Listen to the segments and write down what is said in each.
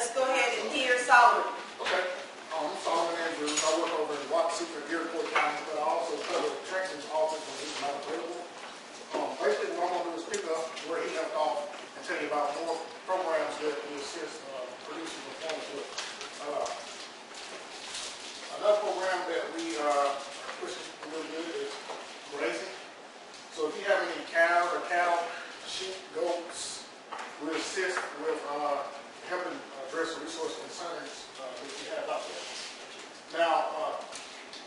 let's go ahead and hear Solomon. Okay. I'm Solomon Andrews. I work over in Waukesha and Iroquois County, but I also cover Trenton's office when he's not available. Basically, what I'm going to do is pick up where he left off and tell you about more programs that we assist producers and farmers with. Another program that we are pushing a little bit is grazing. So if you have any cattle, sheep, goats, we assist with helping address the resource concerns that you have out there. Now,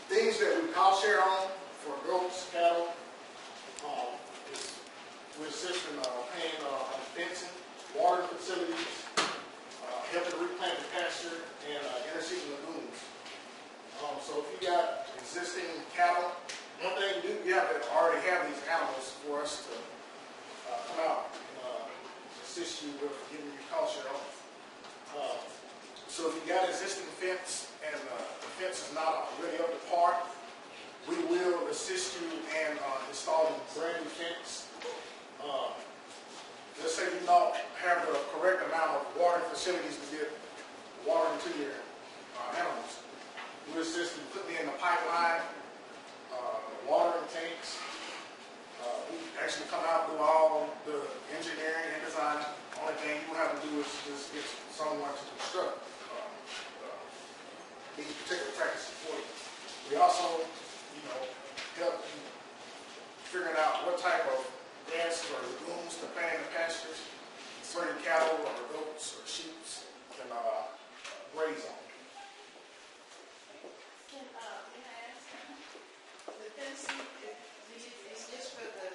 things that we cost share on for goats, cattle, is we assist in paying on fencing, water facilities, helping replant the pasture, and interseeding lagoons. So if you got existing cattle, one thing you have to already have these animals for us to come out and assist you with giving you cost share on. So if you got existing fence and the fence is not already up to par, we will assist you in installing brand new fence. Let's say you don't have the correct amount of watering facilities to get water into your animals. We assist in putting in the pipeline, watering tanks. We actually come out and do all the engineering and design. Only thing you have to do is just get someone to construct these particular practices for you. We also, help you figuring out what type of grass or lagoons to plant in the pastures for your cattle or goats or sheep can graze on. Can I ask, the fencing is just for the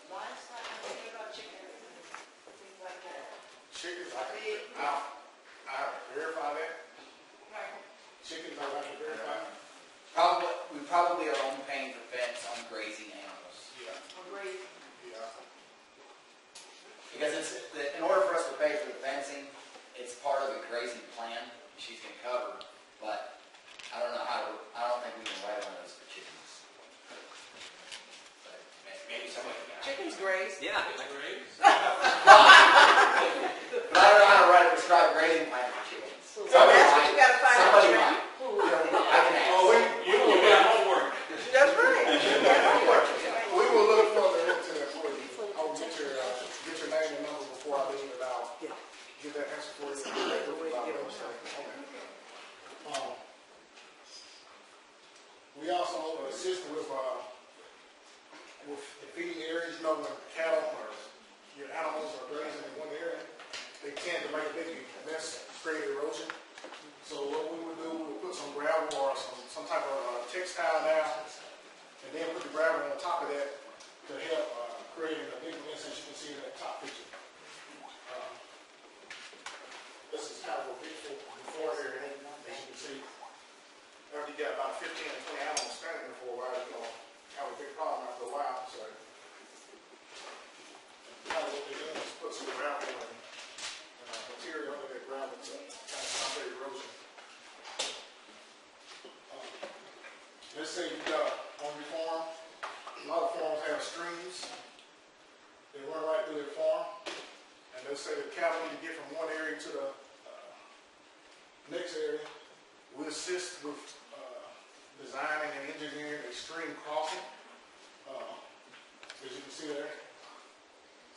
livestock? What about chicken, things like that? Chickens, I have to verify that. Right. Chickens, I have to verify. We probably are only paying for fence on grazing animals. Yeah. Or grazing. Yeah. Because in order for us to pay for the fencing, it's part of the grazing plan she's going to cover. But I don't think we can write on those for chickens. But maybe somebody can. Chickens graze. Yeah, graze. But I don't know how to write a prescribed grazing plan for chickens. So that's what you got to find out. Somebody might. I can ask. Oh, you got homework. That's right. You got homework. We will look further into that for you. I'll get your name and number before I leave it out. Get that answer for you. We also assist with the feeding areas. When cattle or your animals are grazing in one area, they tend to make a big mess, create erosion. So what we would do, we would put some gravel or some type of textile down, and then put the gravel on top of that to help create a big mess, as you can see in that top picture. This is kind of a before area, as you can see. After you got about 15 or 20 animals standing there for a while, you're going to have a big problem after a while. So kind of what they do is put some gravel and material under that gravel to kind of stop that erosion. Let's say you got on your farm, a lot of farms have streams. They run right through their farm. And let's say the cattle need to get from one area to the next area. We assist with designing and engineering a stream crossing. As you can see there,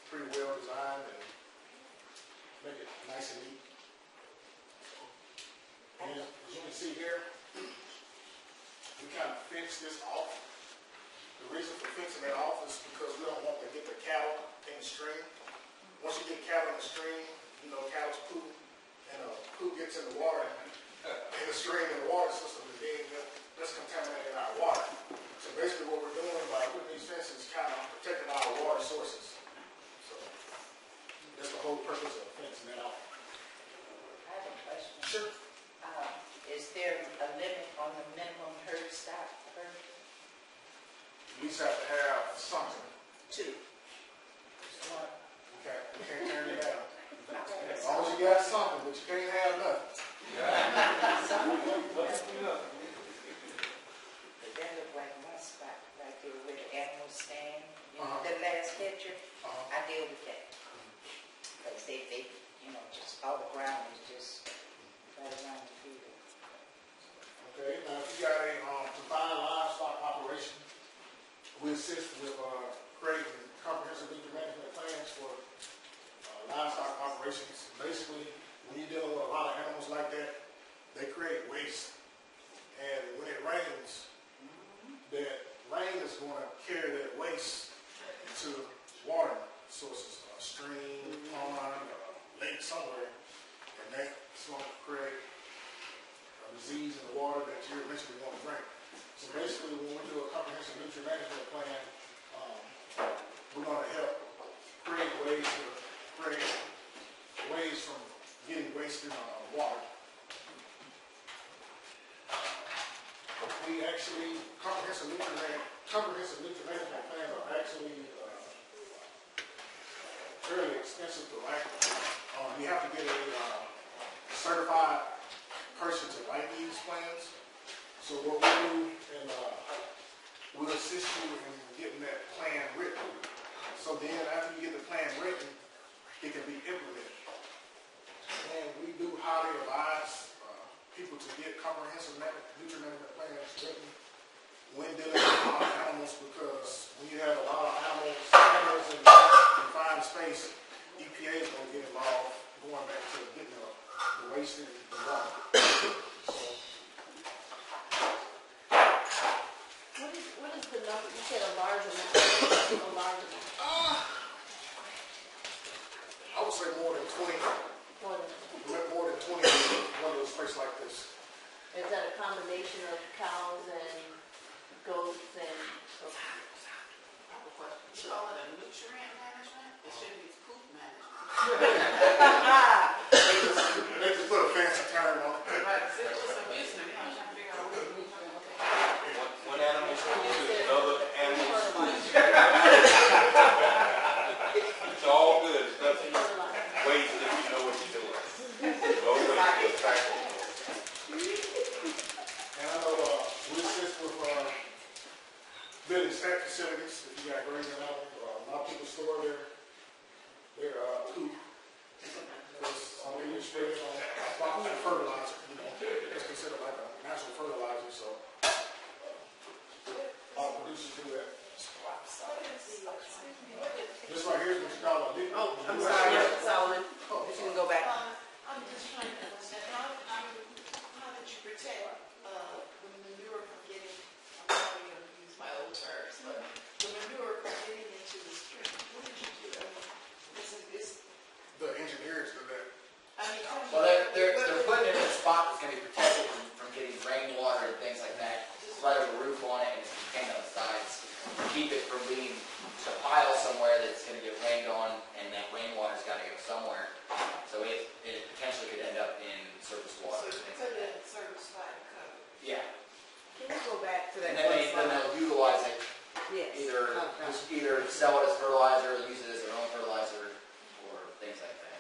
pretty well designed and make it nice and neat. And as you can see here, we kind of fence this off. The reason for fencing that off is because we don't want to get the cattle in the stream. Once you get cattle in the stream, cattle's poop, and poop gets in the water, in the stream and the water system, and then that's contaminating our water. So basically what we're doing by putting these fences is kind of protecting our water sources. So that's the whole purpose of fencing that off. I have a question. Sure. Is there a limit on the minimum herd stock? You just have to have something. Two. Okay, you can't turn it down. As long as you got something, but you can't have nothing. That look like my spot right there where the animals stand. The last picture, I deal with that. Because they, just all the ground is just that's going to create a disease in the water that you eventually want to drink. So basically, when we do a comprehensive nutrient management plan, we're going to help create ways from getting wasted water. We actually, comprehensive nutrient management plans are actually fairly expensive to write. You have to get a certified person to write these plans. So what we do, and we'll assist you in getting that plan written. So then after you get the plan written, it can be implemented. And we do highly advise people to get comprehensive nutrient management plans written when dealing with animals, because when you have a lot of animals in confined space, EPA is going to get involved, going back to getting the wasted water. So, What is the number? You said a large amount. A large amount. I would say more than 20. More than 20 in one of those places like this. Is that a combination of cows and goats and? You call it a nutrient management? It should be poop management. They just put a fancy term on it. Right, so it was amusing me. I was trying to figure out what it means. One animal food to another animal's food. It's all good. It's nothing wasted if you know what you're doing. No waste, practical. And I know we assist with building stat facilities. If you got grazing animals, a lot of people store their poop. Because they use it on fertilizer. You know, it's considered like a natural fertilizer. So all producers do that. This right here is what you call a liquid. Oh, I'm sorry, Solomon. If you can go back. I'm just trying to understand how did you protect the manure from getting? I'm probably going to use my old terms, but the manure from getting into the stream. What did you do? I mean, this. The engineers do that. I mean, Well, they're putting it in a spot that's going to be protected from getting rainwater and things like that. Just right over the roof on it and it's contained on the sides. Keep it from being a pile somewhere that's going to get rained on, and that rainwater's got to go somewhere. So it potentially could end up in surface water. So and things put like it in that. service fire cover. Yeah. Can you go back to that? And then they'll utilize it, Yes. either sell it as fertilizer or use it as their own fertilizer or things like that.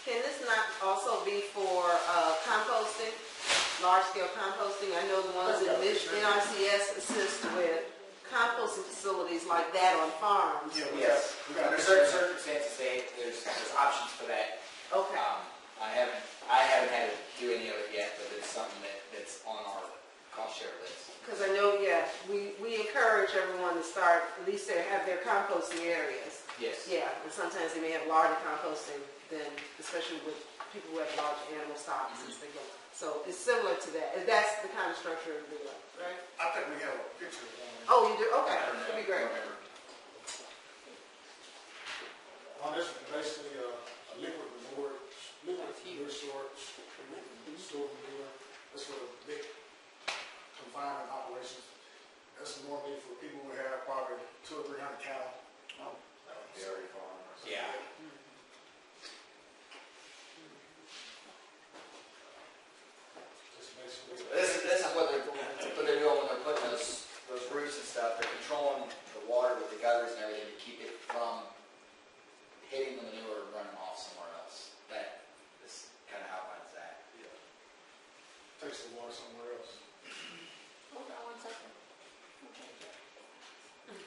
Can this not also be for composting, large-scale composting? I know the ones in NRCS assist with composting facilities like that on farms. Yeah, Yes. we got Under certain circumstances, there's options for that. Okay. I haven't had to do any of it yet, but it's something that's on our cost share list. Because I know, yeah, we encourage everyone to start, at least they have their composting areas. Yes. Yeah, and sometimes they may have larger composting than, especially with people who have large animal stocks as they go. So it's similar to that. And that's the kind of structure of the deal, right? I think we have a picture of one. Oh, you do? Okay, I don't know. that'd be great. I don't remember. This is basically a liquid manure storage, stored manure. That's for the big confinement operations. That's normally for people who have probably 200 or 300 cattle. Dairy farm or something. Yeah. Just basically. This is what they're doing when they're putting those roofs and stuff. They're controlling the water with the gutters and everything to keep it from hitting the manure and running off somewhere else. That is kind of outlines that. Yeah. Takes the water somewhere else. Hold on one second.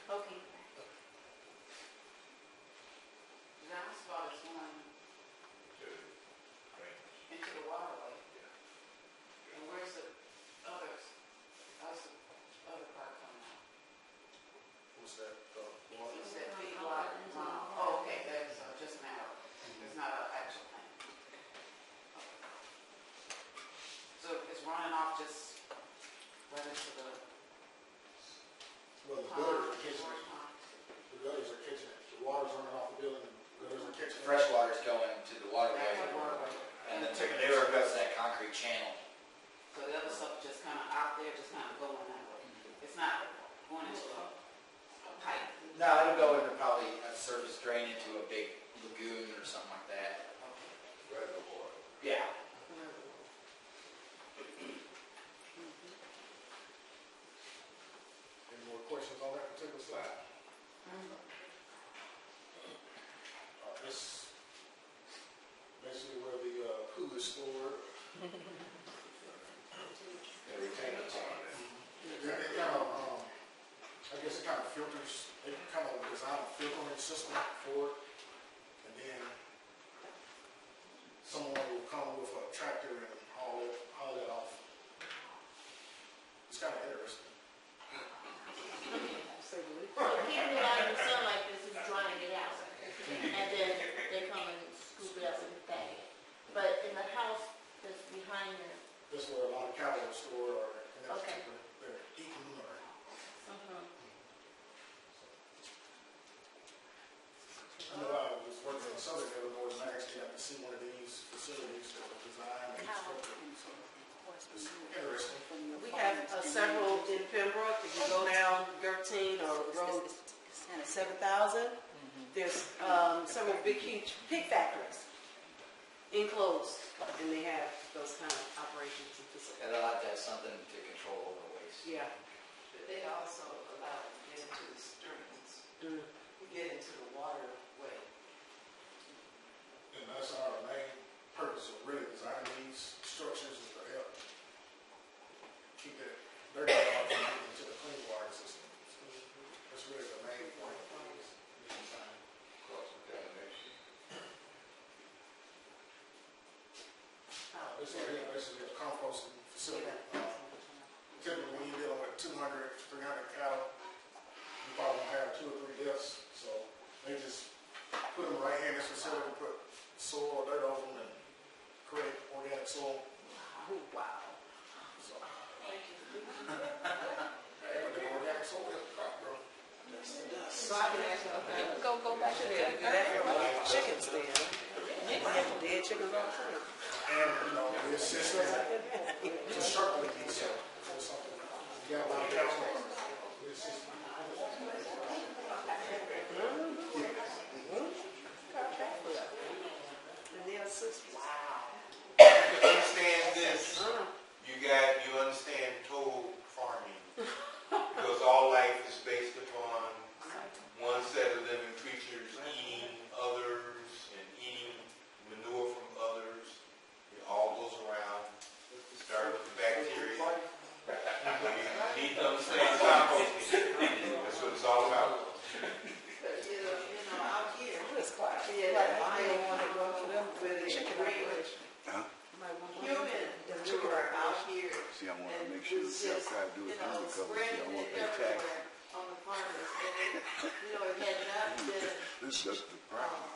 Okay. Downspout is going into the waterway. And where's the channel. So the other stuff just kind of out there, just kind of going that way. It's not going into a pipe. No, it'll go into probably a surface drain into a big lagoon or something like that. Yeah. Any more questions on that particular slide? This basically where the poo is stored. Every time it's on it. It kind of, I guess it kind of filters, they kind of design a filtering system for it. And then someone will come with a tractor and haul it off. It's kind of interesting. So keeping it out in the sun like this is drying it out. And then they come and scoop it up and bag it. But in the house that's behind there. This is where a lot of cattle are stored, or in that Okay. particular, they're eaten, or. I know I was working in Southern Illinois, and I actually got to see one of these facilities that was designed and constructed. So it's interesting. We have several in Pembroke. If you go down 13 or Road 7,000, there's several big, huge pig factories enclosed, and they have those kind of operations and facilities. And I like to have something to control over waste. Yeah. But they also allow you to get into the streams, Mm. get into the waterway. And that's our main purpose of really designing these structures is to help keep that dirty water from getting into the clean water system. That's really the main point of these design. This is basically a composting facility. Typically, when you're dealing with 200, 300 cattle, you probably won't have 2 or 3 deaths. So they just put them right here in this facility, put soil or dirt over them, and create organic soil. Wow. So, organic soil is a crop, bro. So I can actually, okay. Go back to Yeah, do that for like chickens then. You can have dead chickens all the time. And, you know, we assist in constructing these or something. You got a lot of cattle. We assist. And they assist. Wow. You understand this? You understand total farming. Because all life is based upon one set of living creatures eating others and eating manure from others. It all goes around. Start with the bacteria. You need to understand composting. That's what it's all about. But, you know, out here, It's quiet. Yeah, Like, I I don't want to go for them with a chicken chicken operation. operation. human manure out here. See, I want to And make sure we the just, self-drive do you it know, undercover. See, spreading I want it to pay tax. everywhere on the farmers. And it, you know, it had not been, That's the problem.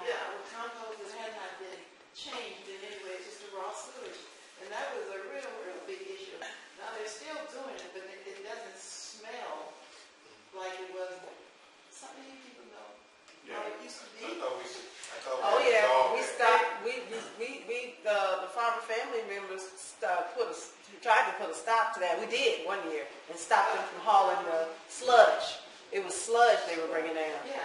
yeah, with compost, it had not been changed in any way, it's just a raw sewage. And that was a real, real big issue. Now they're still doing it, but it doesn't smell like it was. Some of you people know how it used to be. Oh yeah, we stopped. The farmer family members tried to put a stop to that. We did one year and stopped them from hauling the sludge. It was sludge they were bringing down, Yeah,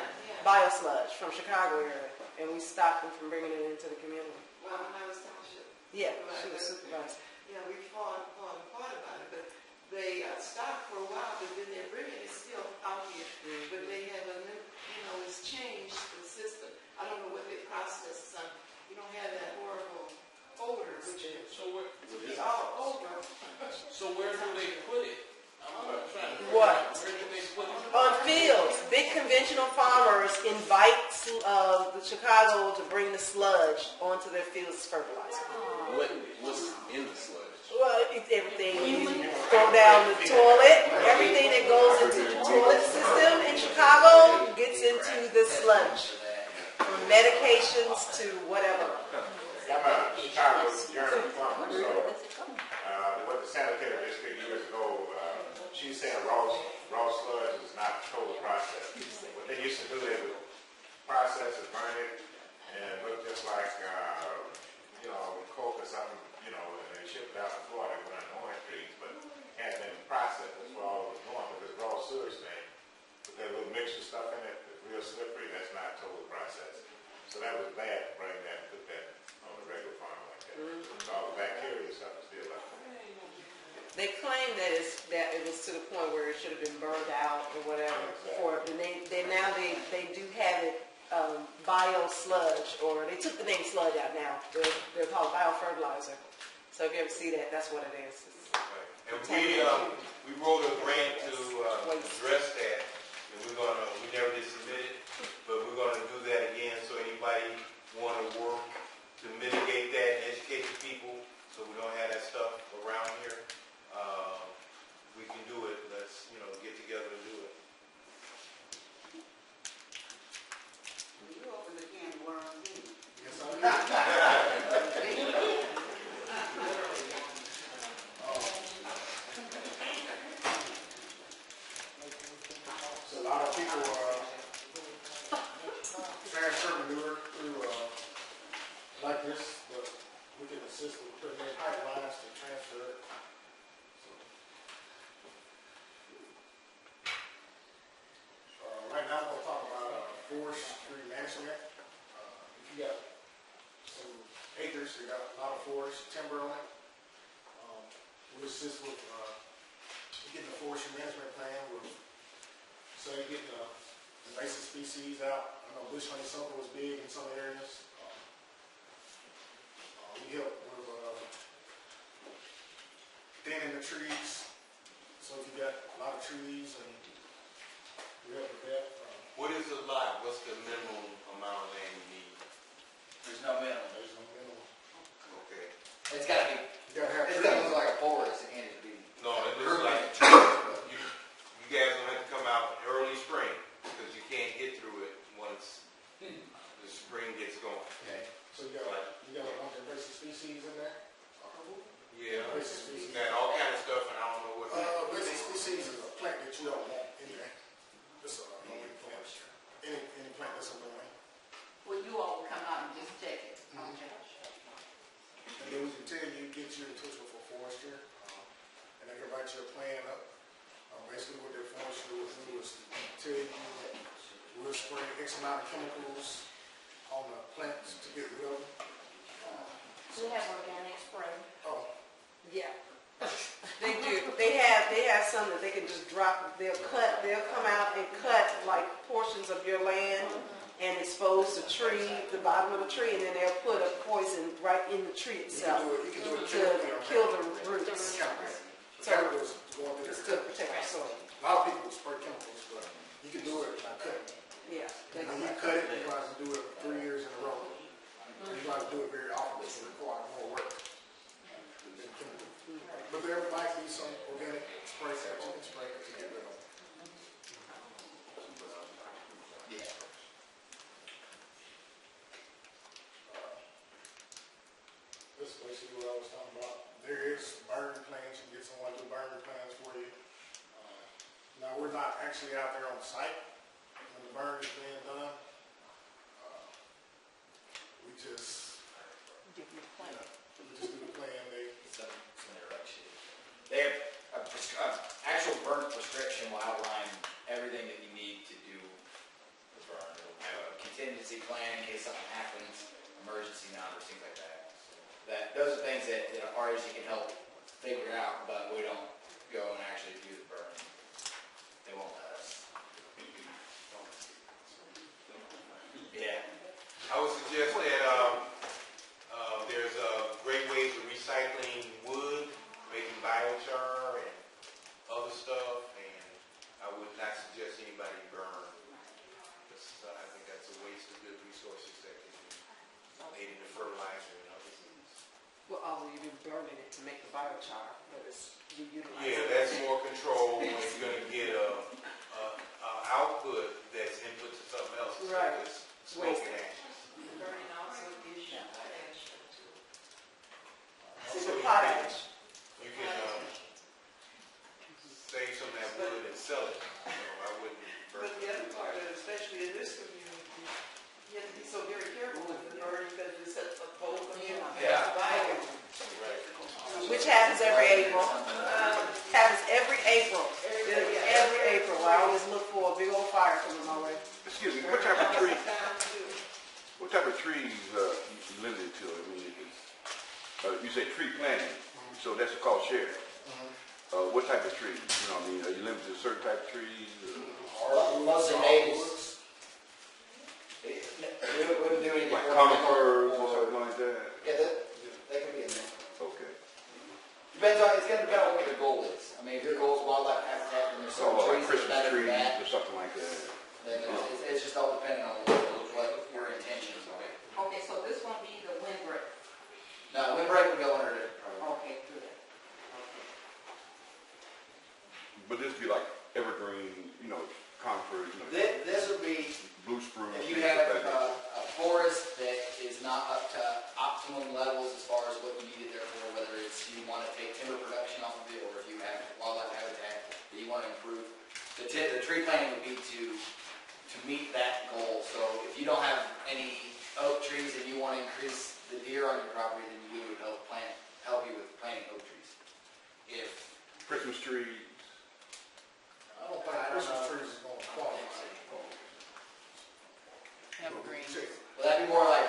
biosludge from Chicago area, and we stopped them from bringing it into the community. Well, when I was township. Yeah, she was supervisor. Yeah, we fought about it, but they stopped for a while, but then they're bringing it still out here. But they have a new, you know, it's changed the system. I don't know what they process, son. You don't have that horrible odor, which is all over. So where do they put it? I'm trying to. What? Where do they put it? On fields, big conventional farmers invite the Chicago to bring the sludge onto their fields as fertilizer. What's in the sludge? Well, it's everything you throw down the toilet, everything that goes into the toilet system in Chicago gets into the sludge. From medications to whatever. I'm a Chicago German farmer, so what the sanitary district years ago, she was saying raw sludge is not total process. What they used to do, they would process it, burn it, and it looked just like, coconut They claim that it was to the point where it should have been burned out or whatever. And they do have it bio sludge, or they took the name sludge out now. They're called biofertilizer. So if you ever see that, that's what it is. And we wrote a grant to address that, and we never did submit it, but we're gonna do that again. So anybody want to work to mitigate that and educate the people, so we don't have that stuff around here, we can do it. Let's get together and do it. You opened the can of worms, didn't you? Yes, I So a lot of people transfer manure through like this, but we can assist with putting in pipelines to transfer it. Right now, we'll talk about forestry management. If you got some acres, you got a lot of forest, Timberland. We assist with getting the forestry management plan. With, say, getting the invasive species out. I know bush honeysuckle is big in some areas. We help with thinning the trees. So if you got a lot of trees, and we help with that. What is a lot? What's the minimum amount of land you need? There's no minimum. There's no minimum. Okay. It's gotta be, You gotta have it's trees. gotta look like a forest, it can't just be. No, it looks like you guys will have to come out early spring, because you can't get through it once the spring gets going. Okay. So you got a bunch of invasive species in there. Yeah, Invasive species. got all kind of stuff, and I don't know what. Invasive species is a plant that you don't want in there. It's a plant. Any plant that's annoying. Well, you all will come out and just check it. Okay. And then we can tell you, get you in touch with a forester, and they can write you a plan up. Basically what their forester will do is tell you we'll spray X amount of chemicals on the plants to get rid of them. We have organic spray. Oh, Yeah. They do. They have some that they can just drop. They'll come out and cut like portions of your land and expose the tree, the bottom of the tree, and then they'll put a poison right in the tree itself you can do it to kill the roots. chemicals going through It's the to protect the soil. A lot of people spray chemicals, but you can do it by cutting. Yeah. And when you cut it, you have to do it 3 years in a row. You have to do it very often, which will require more work than chemical. But there might be some organic spray that you can spray to get rid of them. Yeah. This is basically what I was talking about. There is burn plans. You can get someone to do burn plans for you. Now, we're not actually out there on site when the burn is being done. We just do the plan. Some interaction. They have actual burn prescription will outline everything that you need to do the burn. It'll have a contingency plan in case something happens, emergency numbers, things like that. Those are things that REC can help figure out, but we don't go and actually do the burn. They won't let us. Yeah. I would suggest that there's great ways of recycling wood, making biochar and other stuff, and I would not suggest anybody burn. I think that's a waste of good resources that can be made into fertilizer and other things. Well, although you do burning it to make the biochar, but you utilize Yeah, it. that's more control when you're going to get a output that's input to something else. Right. It's smoke and ashes. Burning also gives you potash too. It's a potash. You can save some of that wood and sell it. I wouldn't burn But the other part of it, especially in this community, you have to be so very careful with the burning because it's a pole community. Yeah. Which happens every April. Happens every April. Every April. I always look for a big old fire coming my way. Excuse me, what type of trees you limited to? I mean, you say tree planting, so that's called share. What type of trees? You know what I mean? Are you limited to certain type of trees? Mostly natives. We wouldn't do anything. Like conifers or something like that? Yeah, they can be in there. Okay. Depends on, it's gonna depend on what your goal is. I mean, if your goal is wildlife habitat, and there's So certain like trees that are Christmas better than trees that, or something like that? then it's just all depending on what your intentions are. Okay, so this won't be the windbreak. No, windbreak would go under it. Okay, good. But this be like evergreen, you know, conifers, you know, This would be, blue spruce. if you things have like that. a forest that is not up to optimum levels as far as what you need it there for, whether it's you want to take timber production off of it, or if you have wildlife habitat that you want to improve, the tree planting would be to meet that goal. So if you don't have any oak trees and you want to increase the deer on your property, then we would help you with planting oak trees. If Christmas trees. I don't think Christmas trees is gonna qualify. Evergreen. Well, that'd be more like,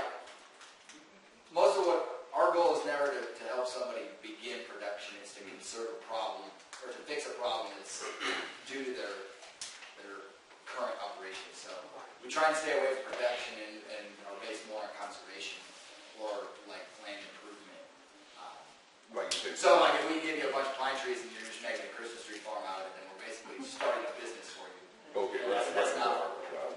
most of what, our goal is never to help somebody begin production, it's to conserve a problem, or to fix a problem that's due to their current operation. So we try and stay away from production and are based more on conservation or like land improvement. Like you said. So like if we give you a bunch of pine trees and you're just making a Christmas tree farm out of it, then we're basically starting a business for you. Okay, And that's not our goal.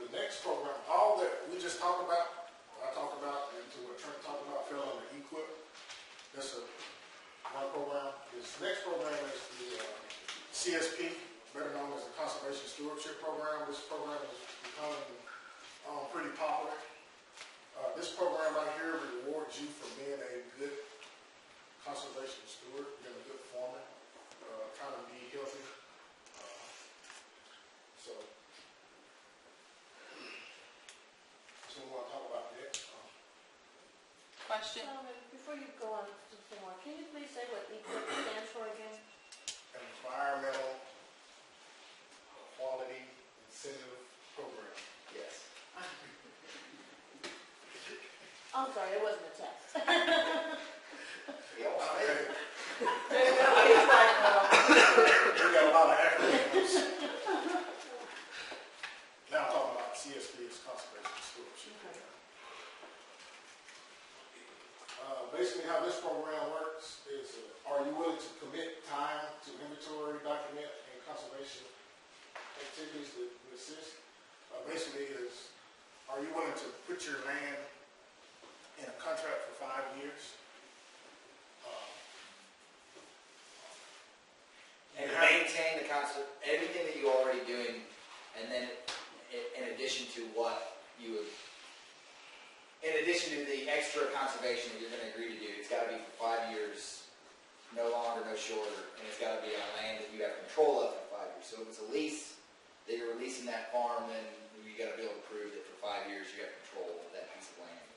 The next program, all that we just talked about, I talked about, and to what Trent talked about, fell under equip. That's one program. This next program is the CSP, better known as the Conservation Stewardship Program. This program is becoming pretty popular. This program right here rewards you for being a good conservation steward, being a good foreman, trying to be healthy. So we want to talk about that. Question? Before you go on to some more, can you please say what EQUIP stands for again? Environmental Quality Incentive Program. Yes. I'm sorry, it wasn't a test. Yeah, well, maybe. We got a lot of acronyms. Now I'm talking about CSP, it's Conservation Stewardship Program. Basically how this program works is, are you willing to commit time to inventory, document, and conservation activities that would assist? Basically is, are you willing to put your land in a contract for 5 years? And to maintain the constant, everything that you're already doing, and then in addition to what you would, in addition to the extra conservation that you're going to agree to do, it's got to be for 5 years, no longer, no shorter, and it's got to be on land that you have control of for 5 years. So if it's a lease that you're releasing that farm, then you got to be able to prove that for 5 years you have control of that piece of land.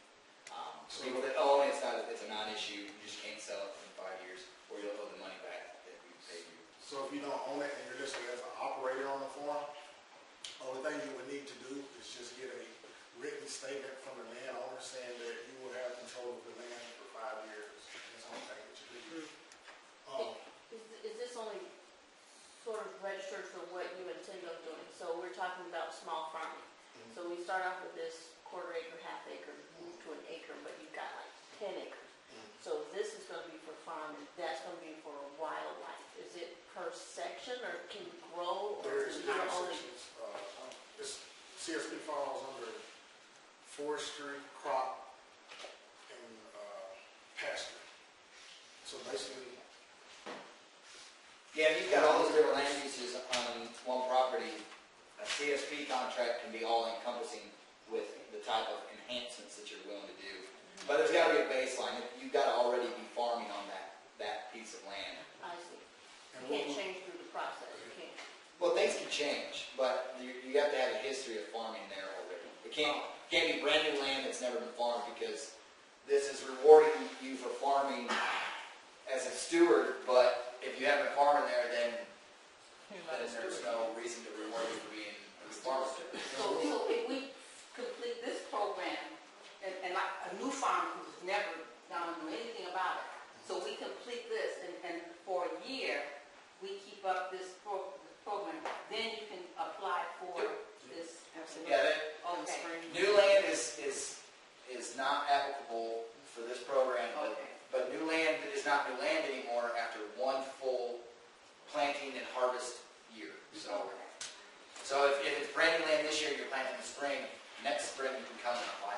So people that own it's a non-issue. You just can't sell it in 5 years, or you'll owe the money back that we paid you. So if you don't own it and you're listed as an operator on the farm, only thing you would need to do is just get a written statement from the landowner saying that you will have control of the land for 5 years. That's the only thing that you do. Is this only sort of registered for what you intend on doing? So we're talking about small farming. So we start off with this quarter-acre, half-acre, move to an acre, but you've got like 10 acres. So this is going to be for farming, that's going to be for wildlife. Is it per section, or can you grow? Or There's is it different only? sections. This CSP falls under forestry, crop, and pasture. So basically, Yeah, if you've got all those different land uses on one property, a CSP contract can be all encompassing with the type of enhancements that you're willing to do. But there's got to be a baseline. You've got to already be farming on that piece of land. I see. You can't change through the process, you can't. Well, things can change, but you have to have a history of farming there already. It can't be brand new land that's never been farmed, because this is rewarding you for farming as a steward, but if you haven't been farming there, then there's no reason to reward you for being a farmer. So if we complete this program, and like a new farmer who's never done New is not applicable for this program, but new land that is not new land anymore after one full planting and harvest year. So if it's brand new land this year, you're planting in the spring, next spring you can come and apply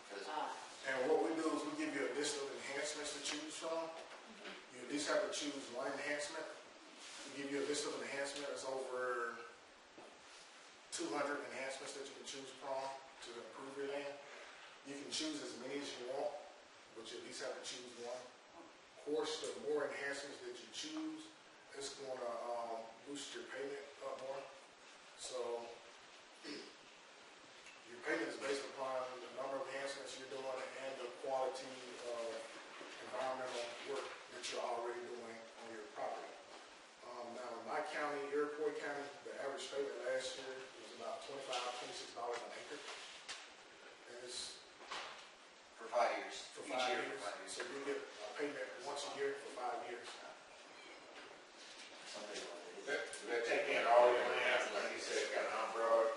for this. And what we do is we give you a list of enhancements to choose from. You at least have to choose one enhancement. We give you a list of enhancements, over 200 enhancements that you can choose from to improve your land. You can choose as many as you want, but you at least have to choose one. Of course, the more enhancements that you choose, it's going to boost your payment up more. So your payment is based upon the number of enhancements you're doing and the quality of environmental work that you're already doing on your property. Now, in my county, Iroquois County, the average payment last year was about $25, $26 an acre. And it's For 5 years. for Each 5 year years. for 5 years. So you get a payment once a year for 5 years. Do they take in all your land, like you said, got an umbrella?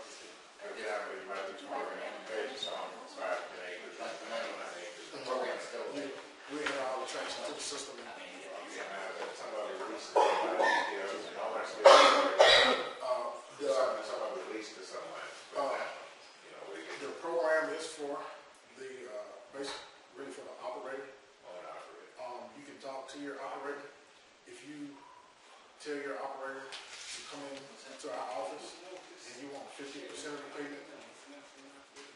For example, you might be 20 pages on 5 acres, 9 acres. The program's still there. We enter all the traction to the system. Some of it released to somebody, how much they some of it released to someone. The program is for the, really for the operator. You can talk to your operator. If you tell your operator to come in to our office and you want 50% of the payment,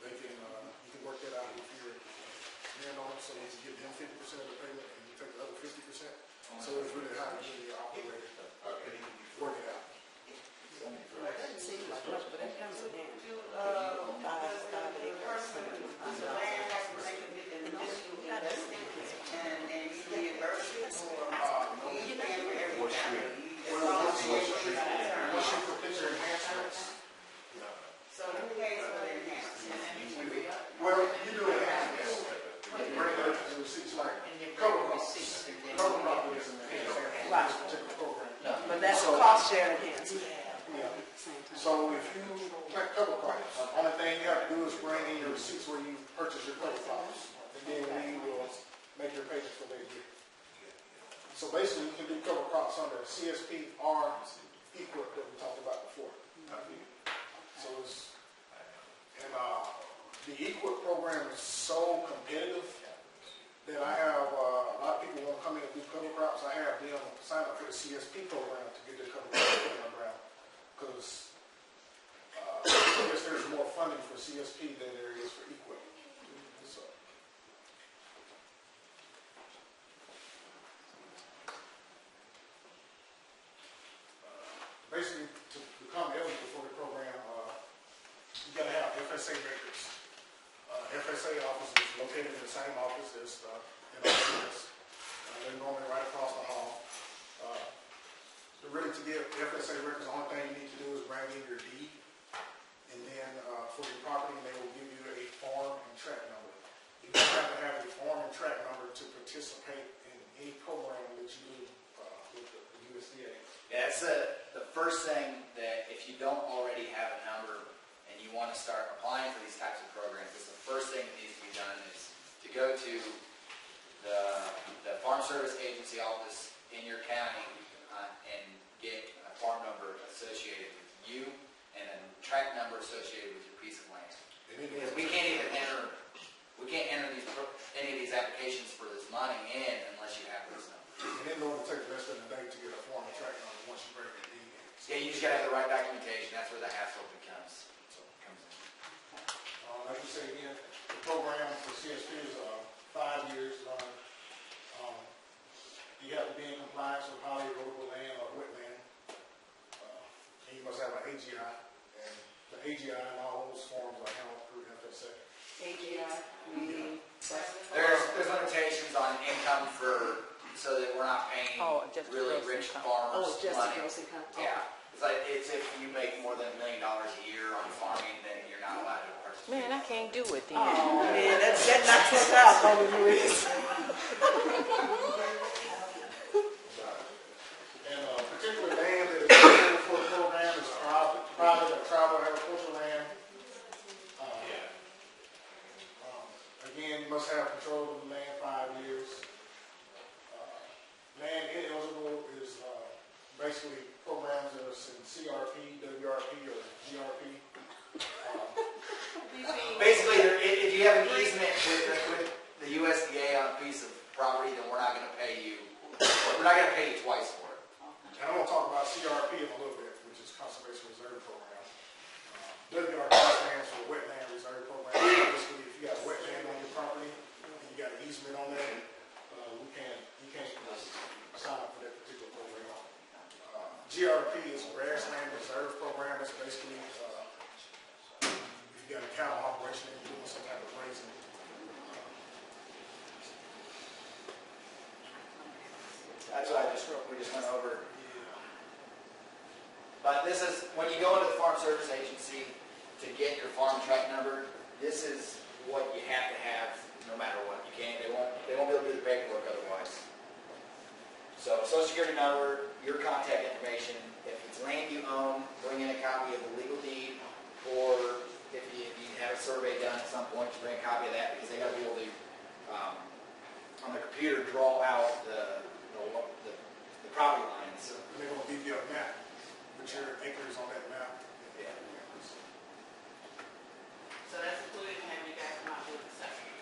they can, you can work that out with your landowner, so you can give them 50% of the payment and you take the other 50%. So it's really how you get your operator work it out. Doesn't seem like much, but it comes in handy. The person who's the land has to make an additional investment and you reimburse it, or you pay for every time. Once you complete your enhancements, So who pays for the enhancements? well, you do enhancements. You bring the receipts like cover crops. Cover crop is in this particular program. But that's a cost share enhancement. Yeah. So if you plant cover crops, the only thing you have to do is bring in your receipts where you purchase your cover crops. And then we will make your payment for that year. So basically, you can do cover crops under CSP or EQIP that we talked about before. So it's, and the EQIP program is so competitive that I have a lot of people want to come in and do cover crops. I have them sign up for the CSP program to get their cover crops on the ground. Because I guess there's more funding for CSP than there is for EQIP. So. Basically, to become eligible for the program, you got to have FSA records. FSA office is located in the same office as NRCS. They're normally right across the hall. Really, to get FSA records, the only thing you need to do is bring in your deed, and then for your property, they will give you a farm and tract number. You don't have to have a farm and tract number to participate in any program that you do with the USDA. Yeah, that's the first thing that if you don't already have a number and you want to start applying for these types of programs, it's the first thing that needs to be done is to go to the Farm Service Agency office in your county and get a farm number associated with you and a tract number associated with your piece of land. Because we can't enter any of these applications for this money in unless you have those numbers. And then it'll take less than a day to get a farm and tract number once you bring your deed in. Yeah, you just gotta have the right documentation. That's where the hassle comes in. Like you say again, the program for CSP is 5 years long. You have to be in compliance with poly-erodible land or wetland. And you must have an AGI. And the AGI and all those forms are handled through FSA. AGI, meaning. There's limitations on income so that we're not paying really rich farmers Just money. gross income. Yeah, it's if you make more than $1 million a year on farming, then you're not allowed to participate. Man, I can't do it then. Oh, man, that knocks us out, Bobby Lewis. And particular land that is available for the program is private or tribal agricultural land. again, you must have control of the land 5 years. Land ineligible is basically programs that are in CRP, WRP, or GRP. Basically, if you have an easement with the USDA on a piece of property, then we're not gonna pay you, we're not gonna pay you twice for it. And I'm going to talk about CRP in a little bit, which is Conservation Reserve Program. WRP stands for Wetland Reserve Program. Basically, if you got wetland on your property, and you got an easement on that, you can't sign up for that particular program. GRP is Grassland Reserve Program. It's basically if you got a cattle operation and you're doing some type of grazing. That's what we just went over. But this is, when you go into the Farm Service Agency to get your farm track number, this is what you have to have no matter what. You can't, they won't be able to do the paperwork otherwise. So Social Security number, your contact information, if it's land you own, bring in a copy of the legal deed, or if you have a survey done at some point, you bring a copy of that because they got to be able to, on the computer, draw out the property lines. And they're going to give you a map. Put your acres on that map. Yeah. So that's included in having you guys come out with the assessment.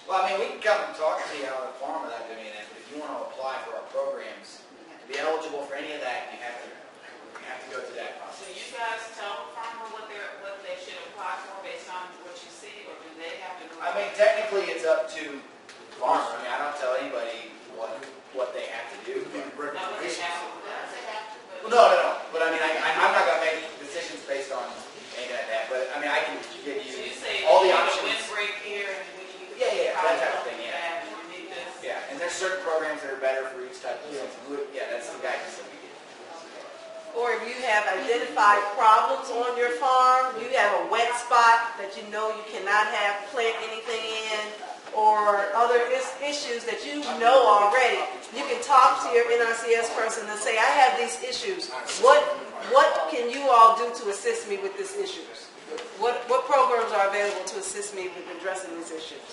Well, I mean, we can come and talk to you on the farm without doing any of that, but if you want to apply for our programs, to be eligible for any of that, you have to go through that So process. you guys tell the farmer what they should apply for based on what you see, or do they have to do? I mean, technically, it's up to the farmer. I mean, I don't tell anybody what they have to do. Give you No, but they recommendations. have to, they have to. Well, no. But I mean, I'm not going to make decisions based on anything like that. But I mean, I can give So you you say all the you need a options. windbreak here, and we need Yeah, that type of thing, yeah. that, and we need this. Yeah, and there's certain programs that are better for each type of thing. Yeah, that's the guidance that we get. Or if you have identified problems on your farm, you have a wet spot that you know you cannot plant anything in, or other issues that you know already, you can talk to your NRCS person and say, I have these issues. What can you all do to assist me with these issues? What programs are available to assist me with addressing these issues?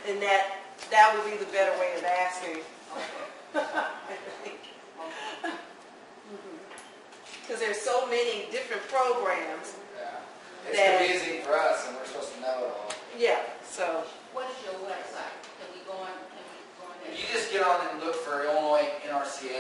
And that would be the better way of asking. Because there's so many different programs. Yeah. It's confusing for us, and we're supposed to know it all. Yeah, so. What is your website? Can we go on You just get on and look for Illinois NRCS.